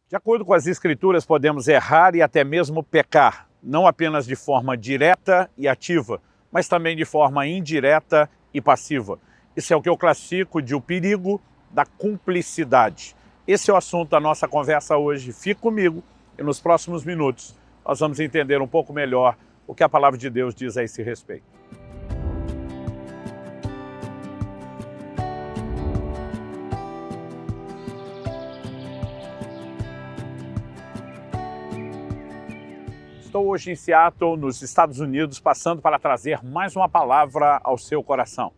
De acordo com as Escrituras, podemos errar e até mesmo pecar, não apenas de forma direta e ativa, mas também de forma indireta e passiva. Isso é o que eu classifico de o perigo da cumplicidade. Esse é o assunto da nossa conversa hoje. Fique comigo e nos próximos minutos nós vamos entender um pouco melhor o que a palavra de Deus diz a esse respeito. Estou hoje em Seattle, nos Estados Unidos, passando para trazer mais uma palavra ao seu coração.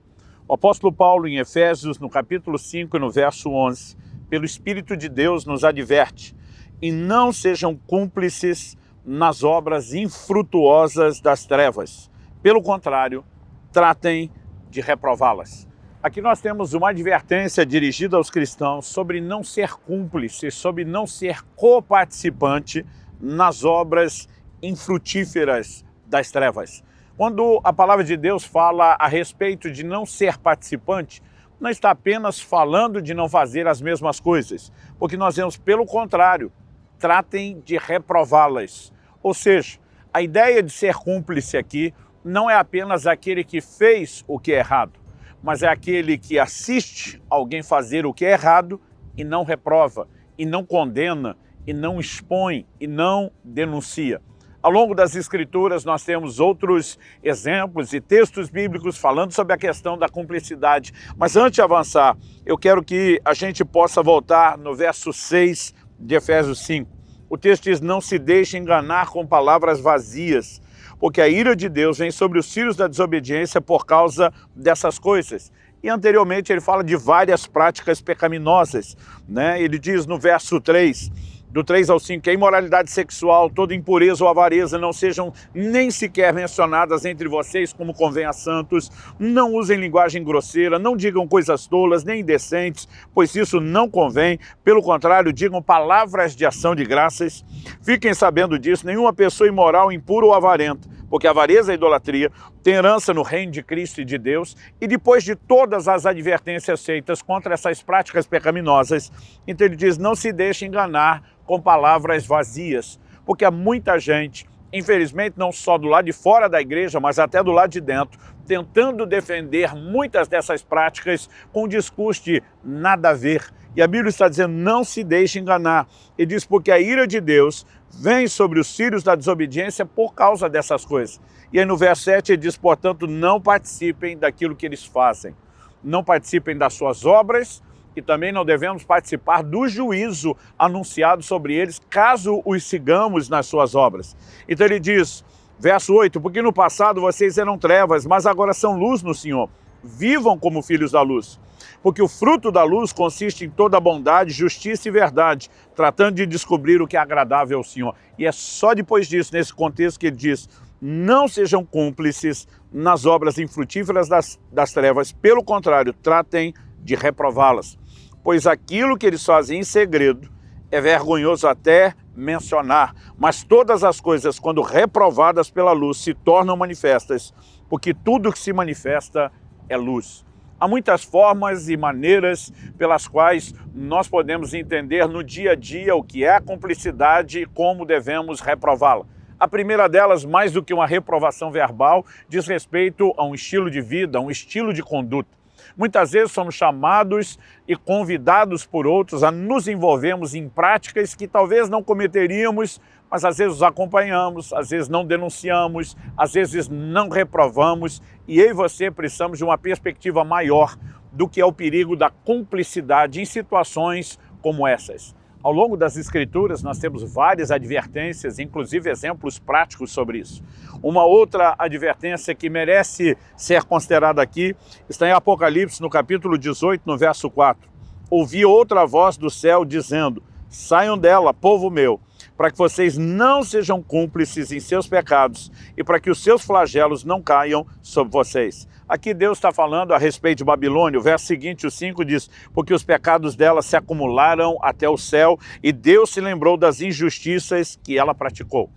O apóstolo Paulo, em Efésios, no capítulo 5 e no verso 11, pelo Espírito de Deus nos adverte: e não sejam cúmplices nas obras infrutuosas das trevas. Pelo contrário, tratem de reprová-las. Aqui nós temos uma advertência dirigida aos cristãos sobre não ser cúmplice, sobre não ser coparticipante nas obras infrutíferas das trevas. Quando a palavra de Deus fala a respeito de não ser participante, não está apenas falando de não fazer as mesmas coisas, porque nós vemos, pelo contrário, tratem de reprová-las. Ou seja, a ideia de ser cúmplice aqui não é apenas aquele que fez o que é errado, mas é aquele que assiste alguém fazer o que é errado e não reprova, e não condena, e não expõe, e não denuncia. Ao longo das Escrituras, nós temos outros exemplos e textos bíblicos falando sobre a questão da cumplicidade. Mas antes de avançar, eu quero que a gente possa voltar no verso 6 de Efésios 5. O texto diz: não se deixe enganar com palavras vazias, porque a ira de Deus vem sobre os filhos da desobediência por causa dessas coisas. E anteriormente ele fala de várias práticas pecaminosas, né? Ele diz no verso 3, do 3 ao 5, que a imoralidade sexual, toda impureza ou avareza não sejam nem sequer mencionadas entre vocês como convém a santos, não usem linguagem grosseira, não digam coisas tolas nem indecentes, pois isso não convém, pelo contrário, digam palavras de ação de graças. Fiquem sabendo disso, nenhuma pessoa imoral, impura ou avarenta, porque a avareza e a idolatria têm herança no reino de Cristo e de Deus. E depois de todas as advertências feitas contra essas práticas pecaminosas, então ele diz: não se deixe enganar com palavras vazias, porque há muita gente, infelizmente não só do lado de fora da igreja, mas até do lado de dentro, tentando defender muitas dessas práticas com um discurso de nada a ver. E a Bíblia está dizendo: não se deixe enganar. E diz: porque a ira de Deus vem sobre os filhos da desobediência por causa dessas coisas. E aí no verso 7 ele diz: portanto, não participem daquilo que eles fazem. Não participem das suas obras, e também não devemos participar do juízo anunciado sobre eles, caso os sigamos nas suas obras. Então ele diz, verso 8, porque no passado vocês eram trevas, mas agora são luz no Senhor. Vivam como filhos da luz, porque o fruto da luz consiste em toda bondade, justiça e verdade, tratando de descobrir o que é agradável ao Senhor. E é só depois disso, nesse contexto, que ele diz: não sejam cúmplices nas obras infrutíferas das trevas, pelo contrário, tratem de reprová-las. Pois aquilo que eles fazem em segredo é vergonhoso até mencionar, mas todas as coisas, quando reprovadas pela luz, se tornam manifestas, porque tudo que se manifesta é luz. Há muitas formas e maneiras pelas quais nós podemos entender no dia a dia o que é a cumplicidade e como devemos reprová-la. A primeira delas, mais do que uma reprovação verbal, diz respeito a um estilo de vida, a um estilo de conduta. Muitas vezes somos chamados e convidados por outros a nos envolvermos em práticas que talvez não cometeríamos, mas às vezes os acompanhamos, às vezes não denunciamos, às vezes não reprovamos, e eu e você precisamos de uma perspectiva maior do que é o perigo da cumplicidade em situações como essas. Ao longo das Escrituras nós temos várias advertências, inclusive exemplos práticos sobre isso. Uma outra advertência que merece ser considerada aqui está em Apocalipse, no capítulo 18, no verso 4. Ouvi outra voz do céu dizendo: saiam dela, povo meu, para que vocês não sejam cúmplices em seus pecados e para que os seus flagelos não caiam sobre vocês. Aqui Deus está falando a respeito de Babilônia. O verso seguinte, o 5, diz: porque os pecados dela se acumularam até o céu e Deus se lembrou das injustiças que ela praticou.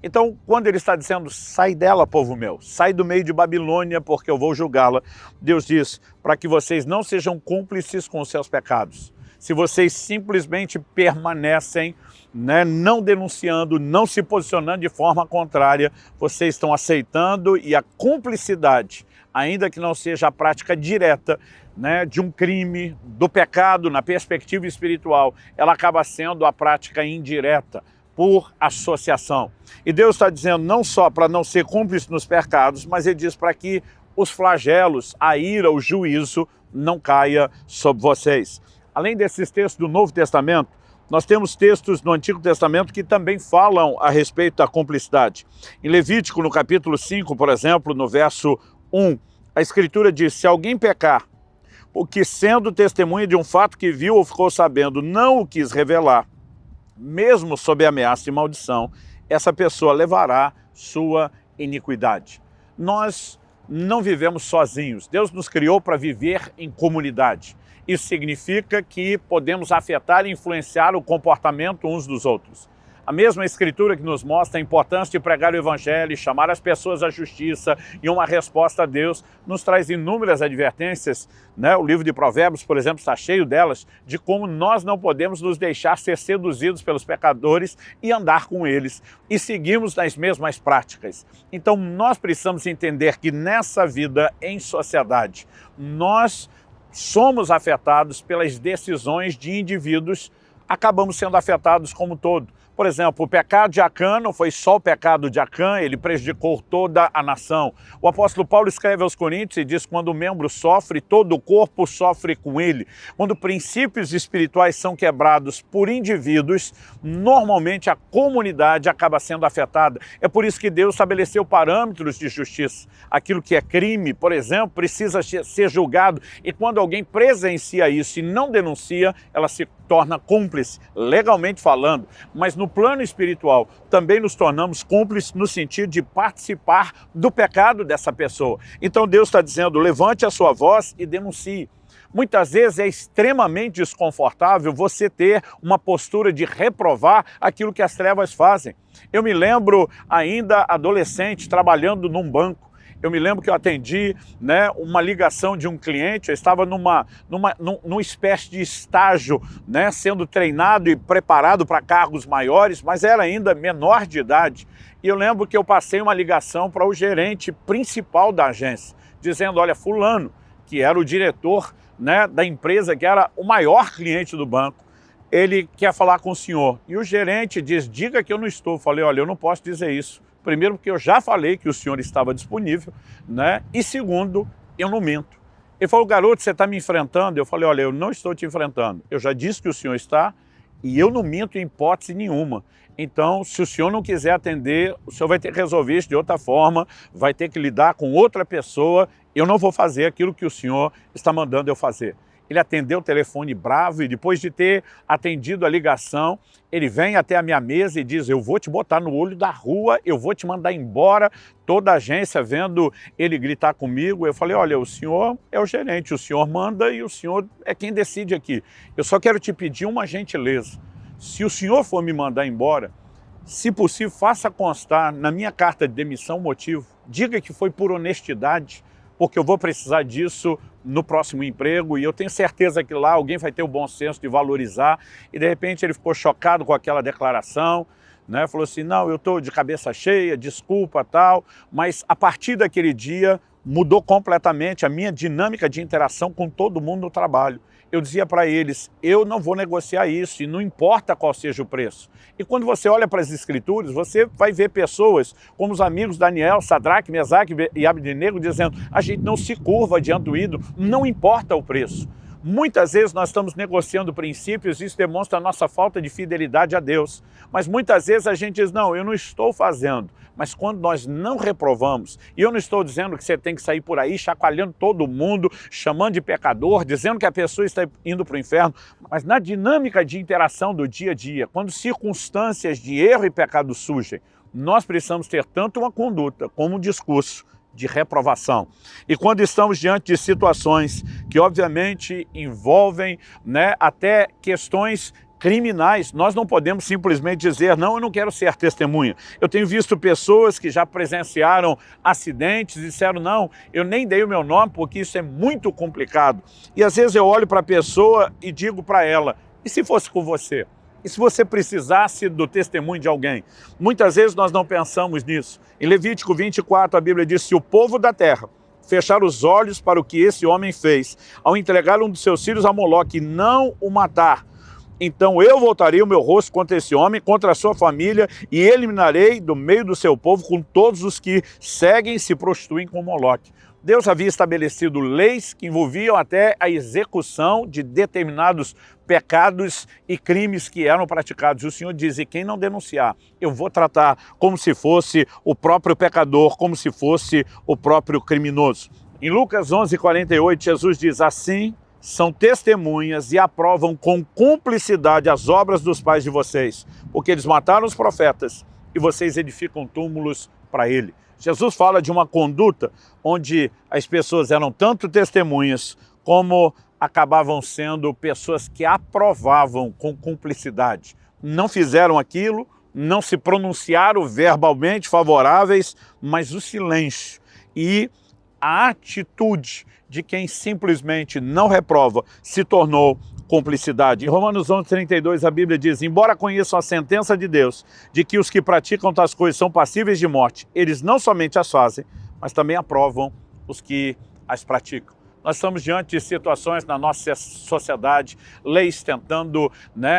Então, quando ele está dizendo, sai dela, povo meu, sai do meio de Babilônia, porque eu vou julgá-la, Deus diz, para que vocês não sejam cúmplices com os seus pecados. se vocês simplesmente permanecem, né, não denunciando, não se posicionando de forma contrária, vocês estão aceitando, e a cumplicidade, ainda que não seja a prática direta, né, de um crime, do pecado na perspectiva espiritual, ela acaba sendo a prática indireta, por associação. E Deus está dizendo não só para não ser cúmplice nos pecados, mas Ele diz para que os flagelos, a ira, o juízo não caia sobre vocês. Além desses textos do Novo Testamento, nós temos textos no Antigo Testamento que também falam a respeito da cumplicidade. Em Levítico, no capítulo 5, por exemplo, no verso 1, a Escritura diz: se alguém pecar, o que sendo testemunha de um fato que viu ou ficou sabendo, não o quis revelar, mesmo sob ameaça de maldição, essa pessoa levará sua iniquidade. Nós não vivemos sozinhos. Deus nos criou para viver em comunidade. Isso significa que podemos afetar e influenciar o comportamento uns dos outros. A mesma Escritura que nos mostra a importância de pregar o Evangelho, chamar as pessoas à justiça e uma resposta a Deus, nos traz inúmeras advertências, né? O livro de Provérbios, por exemplo, está cheio delas, de como nós não podemos nos deixar ser seduzidos pelos pecadores e andar com eles, e seguimos nas mesmas práticas. Então nós precisamos entender que nessa vida em sociedade, nós somos afetados pelas decisões de indivíduos, acabamos sendo afetados como um todo. Por exemplo, o pecado de Acã não foi só o pecado de Acã, ele prejudicou toda a nação. O apóstolo Paulo escreve aos Coríntios e diz que quando o membro sofre, todo o corpo sofre com ele. Quando princípios espirituais são quebrados por indivíduos, normalmente a comunidade acaba sendo afetada. É por isso que Deus estabeleceu parâmetros de justiça. Aquilo que é crime, por exemplo, precisa ser julgado, e quando alguém presencia isso e não denuncia, ela se torna cúmplice, legalmente falando, mas no plano espiritual também nos tornamos cúmplices no sentido de participar do pecado dessa pessoa. Então Deus está dizendo: levante a sua voz e denuncie. Muitas vezes é extremamente desconfortável você ter uma postura de reprovar aquilo que as trevas fazem. Eu me lembro ainda adolescente trabalhando num banco. Eu me lembro que eu atendi, né, uma ligação de um cliente, eu estava numa espécie de estágio, né, sendo treinado e preparado para cargos maiores, mas era ainda menor de idade. E eu lembro que eu passei uma ligação para o gerente principal da agência, dizendo: olha, fulano, que era o diretor, né, da empresa, que era o maior cliente do banco, ele quer falar com o senhor. E o gerente diz: diga que eu não estou. Eu falei: olha, eu não posso dizer isso. Primeiro, porque eu já falei que o senhor estava disponível, né? E segundo, eu não minto. Ele falou: garoto, você está me enfrentando? Eu falei: olha, eu não estou te enfrentando. Eu já disse que o senhor está e eu não minto em hipótese nenhuma. Então, se o senhor não quiser atender, o senhor vai ter que resolver isso de outra forma, vai ter que lidar com outra pessoa. Eu não vou fazer aquilo que o senhor está mandando eu fazer. Ele atendeu o telefone bravo e depois de ter atendido a ligação, ele vem até a minha mesa e diz: eu vou te botar no olho da rua, eu vou te mandar embora. Toda a agência vendo ele gritar comigo. Eu falei: olha, o senhor é o gerente, o senhor manda e o senhor é quem decide aqui. Eu só quero te pedir uma gentileza. Se o senhor for me mandar embora, se possível, faça constar na minha carta de demissão o motivo. Diga que foi por honestidade, porque eu vou precisar disso no próximo emprego e eu tenho certeza que lá alguém vai ter o bom senso de valorizar. E de repente ele ficou chocado com aquela declaração, né? Falou assim: não, eu estou de cabeça cheia, desculpa, tal. Mas a partir daquele dia mudou completamente a minha dinâmica de interação com todo mundo no trabalho. Eu dizia para eles: eu não vou negociar isso e não importa qual seja o preço. E quando você olha para as Escrituras, você vai ver pessoas como os amigos Daniel, Sadraque, Mesaque e Abdenego dizendo: a gente não se curva diante do ídolo, não importa o preço. Muitas vezes nós estamos negociando princípios e isso demonstra a nossa falta de fidelidade a Deus. Mas muitas vezes a gente diz: não, eu não estou fazendo. Mas quando nós não reprovamos, e eu não estou dizendo que você tem que sair por aí chacoalhando todo mundo, chamando de pecador, dizendo que a pessoa está indo para o inferno, mas na dinâmica de interação do dia a dia, quando circunstâncias de erro e pecado surgem, nós precisamos ter tanto uma conduta como um discurso de reprovação. E quando estamos diante de situações que obviamente envolvem, né, até questões criminais. Nós não podemos simplesmente dizer, não, eu não quero ser testemunha. Eu tenho visto pessoas que já presenciaram acidentes e disseram, não, eu nem dei o meu nome porque isso é muito complicado. E às vezes eu olho para a pessoa e digo para ela, e se fosse com você? E se você precisasse do testemunho de alguém? Muitas vezes nós não pensamos nisso. Em Levítico 24, a Bíblia diz, se o povo da terra fechar os olhos para o que esse homem fez, ao entregar um dos seus filhos a Moloque e não o matar, então eu voltarei o meu rosto contra esse homem, contra a sua família, e eliminarei do meio do seu povo com todos os que seguem e se prostituem com Moloque. Deus havia estabelecido leis que envolviam até a execução de determinados pecados e crimes que eram praticados. E o Senhor diz, e quem não denunciar, eu vou tratar como se fosse o próprio pecador, como se fosse o próprio criminoso. Em Lucas 11:48, Jesus diz, assim são testemunhas e aprovam com cumplicidade as obras dos pais de vocês, porque eles mataram os profetas e vocês edificam túmulos para ele. Jesus fala de uma conduta onde as pessoas eram tanto testemunhas como acabavam sendo pessoas que aprovavam com cumplicidade. Não fizeram aquilo, não se pronunciaram verbalmente favoráveis, mas o silêncio e a atitude de quem simplesmente não reprova se tornou cumplicidade. Em Romanos 11:32 a Bíblia diz, embora conheçam a sentença de Deus, de que os que praticam tais coisas são passíveis de morte, eles não somente as fazem, mas também aprovam os que as praticam. Nós estamos diante de situações na nossa sociedade, leis tentando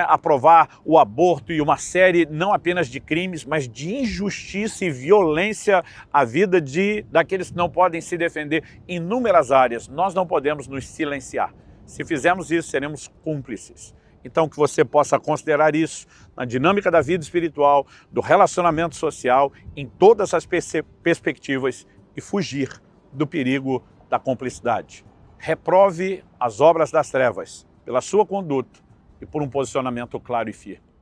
aprovar o aborto e uma série não apenas de crimes, mas de injustiça e violência à vida daqueles que não podem se defender em inúmeras áreas. Nós não podemos nos silenciar. Se fizermos isso, seremos cúmplices. Então, que você possa considerar isso na dinâmica da vida espiritual, do relacionamento social, em todas as perspectivas e fugir do perigo da cumplicidade. Reprove as obras das trevas pela sua conduta e por um posicionamento claro e firme.